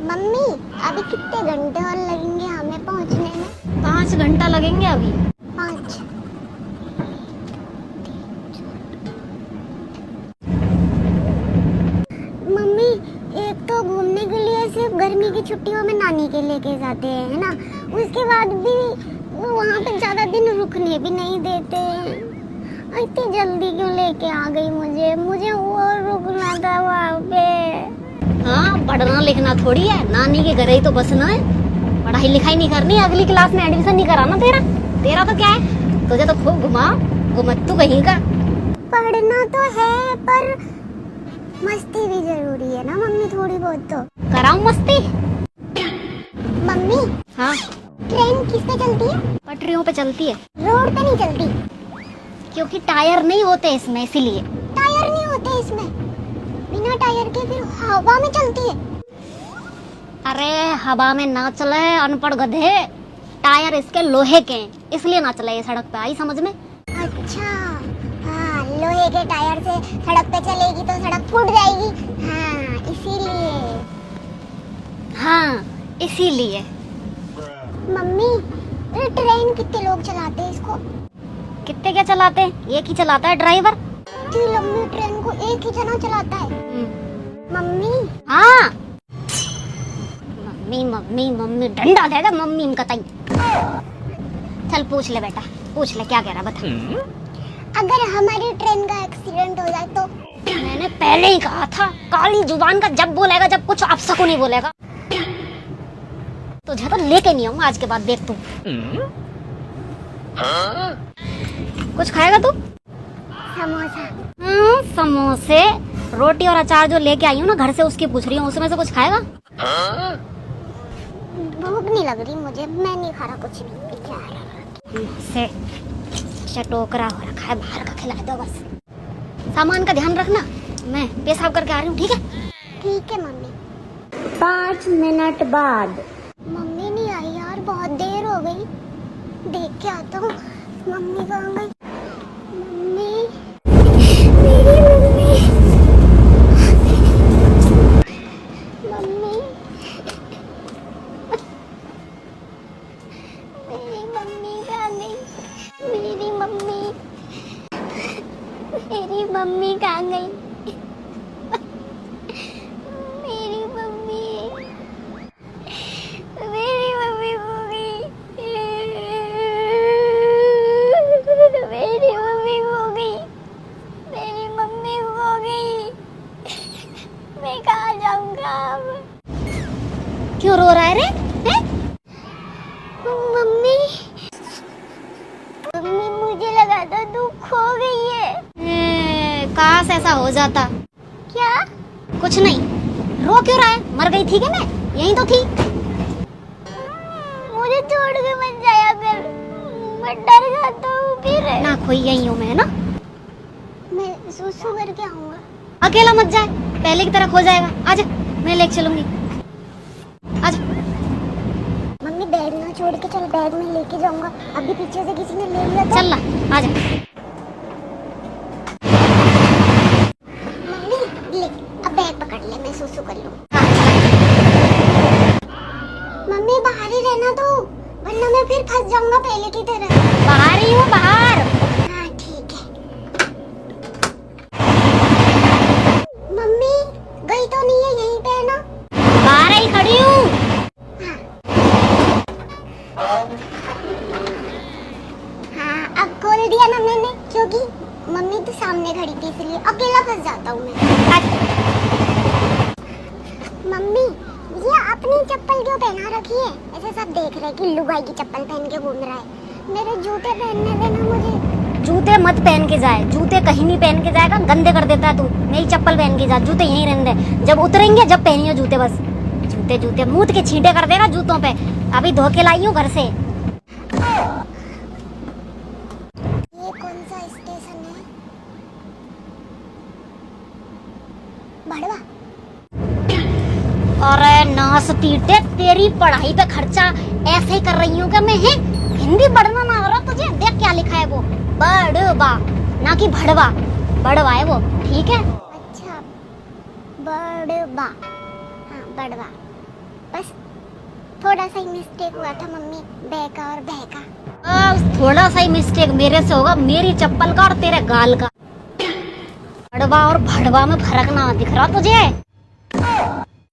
Mummy अभी कितने घंटे और लगेंगे हमें पहुंचने में? 5 घंटा लगेंगे अभी। 5। मम्मी एक तो घूमने के लिए सिर्फ गर्मी की छुट्टियों में नानी के लेके जाते हैं, है ना? उसके बाद भी वहाँ पे ज्यादा दिन रुकने भी नहीं देते। इतनी जल्दी क्यों लेके आ गई मुझे और रुकना था वहाँ पे। हाँ, पढ़ना लिखना थोड़ी है, नानी के घर ही तो बसना है। पढ़ाई लिखाई नहीं करनी, अगली क्लास में एडमिशन नहीं कराना तेरा तो क्या है, तुझे तो खूब घुमत्तू कहीं का। पढ़ना तो है पर मस्ती भी जरूरी है ना मम्मी, थोड़ी बहुत तो कराऊं मस्ती। मम्मी हाँ, ट्रेन किस पे चलती है? पटरियों पे चलती है। रोड पे नहीं चलती? क्योंकि टायर नहीं होते इसमें, इसीलिए। टायर नहीं होते इसमें? बिना टायर के फिर हवा में चलती है? अरे हवा में ना चले अनपढ़ गधे, टायर इसके लोहे के हैं, इसलिए ना चले ये सड़क पे। आई समझ में? अच्छा हाँ, लोहे के टायर से सड़क पे चलेगी तो सड़क फूट जाएगी। हाँ इसीलिए। हाँ इसीलिए। मम्मी ये ट्रेन कितने लोग चलाते हैं इसको? कितने क्या चलाते हैं, एक ही चलाता है ड्राइवर। इतनी लंबी ट्रेन को एक ही जना चलाता है? मम्मी हाँ, मम्मी डंडा देगा मम्मी इनका ताई। चल पूछ ले बेटा, पूछ ले क्या कह रहा बता। अगर हमारी ट्रेन का एक्सीडेंट हो जाए तो? मैंने पहले ही कहा था, काली जुबान का जब बोलेगा, जब कुछ आपसा को नहीं बोलेगा तुझे तो लेके नहीं आऊंगा आज के बाद, देख तू। कुछ खाएगा तू? समोसा। समोसे, रोटी और अचार जो लेके आई हूँ ना घर से, उसकी पूछ रही हूँ, उसमें से कुछ खाएगा? भूख नहीं लग रही मुझे, मैं नहीं खा रहा कुछ भी। से टोकरा हो रखा है, बाहर का खिला दो बस। सामान का ध्यान रखना, मैं पेशाब करके आ रही हूँ, ठीक है? ठीक है मम्मी। 5 मिनट बाद। मम्मी नहीं आई यार, बहुत देर हो गई। देख के आता हूँ मम्मी कहाँ गई। मम्मी, मेरी मम्मी, मम्मी, मेरी मम्मी कहाँ गई? मेरी मम्मी, मेरी मम्मी कहाँ गई? मेरी मम्मी, मेरी मम्मी हो गई। मेरी मम्मी हो गई। मेरी मम्मी हो गई। मैं कहाँ जाऊँगा अब? क्यों रो रहा है रे? हैं? मम्मी, मम्मी मुझे लगा था तू खो गई है। काश ऐसा हो जाता। क्या? कुछ नहीं, रो क्यों रहा है? मर गई थी क्या मैं? यहीं तो थी। मुझे छोड़ के मत जाया कर, मैं डर जाता हूँ फिर। ना खोई यहीं हूँ मैं ना। मैं सुसु करके आऊँगा। अकेला मत जाए, पहले की तरह खो जाएगा। आजा, मैं लेके चलूंगी। आजा। मम्मी बैग ना छोड़ के चल, बैग में लेके जाऊंगा। अभी पीछे से किसी ने ले लिया तो? चल ला, आजा। मम्मी ले, अब बैग पकड़ ले, मैं सुसु कर लूँ। मम्मी बाहर ही रहना तो, वरना मैं फिर फंस जाऊंगा पहले की तरह। बाहर ही हूँ, बाहर। हाँ ठीक है। मम्मी गई तो नहीं है, यहीं पे है ना? बाहर ही खड़ी हूँ। हाँ अब खोल दिया ना मैंने, क्योंकि मम्मी तो सामने खड़ी थी इसलिए अकेला फंस जाता हूँ मैं। मम्मी ये अपनी चप्पल क्यों पहना रखी है? ऐसे सब देख रहे कि लुगाई की चप्पल पहन के घूम रहा है। मेरे जूते पहनने देना मुझे। जूते मत पहन के जाए, जूते कहीं नहीं पहन के जाएगा, गंदे कर देता है तू। मेरी चप्पल पहन के जा, जूते यहीं रहने दे। जब उतरेंगे जब पहनियो जूते, बस जूते मूत के छींटे कर देगा जूतों पे। अभी धो के लाई हूँ घर से। ये कौन सा स्टेशन है? बड़वा। अरे नास पीटे, तेरी पढ़ाई पे खर्चा ऐसे ही कर रही हूँ क्या मैं? है हिंदी पढ़ना ना हो रहा तुझे? देख क्या लिखा है वो, बड़वा ना कि भड़वा। बड़वा है वो, ठीक है? अच्छा बड़वा, हाँ बड़वा। बस थोड़ा सा ही मिस्टेक हुआ था मम्मी, बे का और भे का। थोड़ा सा ही मिस्टेक मेरे से होगा, मेरी चप्पल का और तेरे गाल का। भड़वा और भड़वा में फर्क ना दिख रहा तुझे?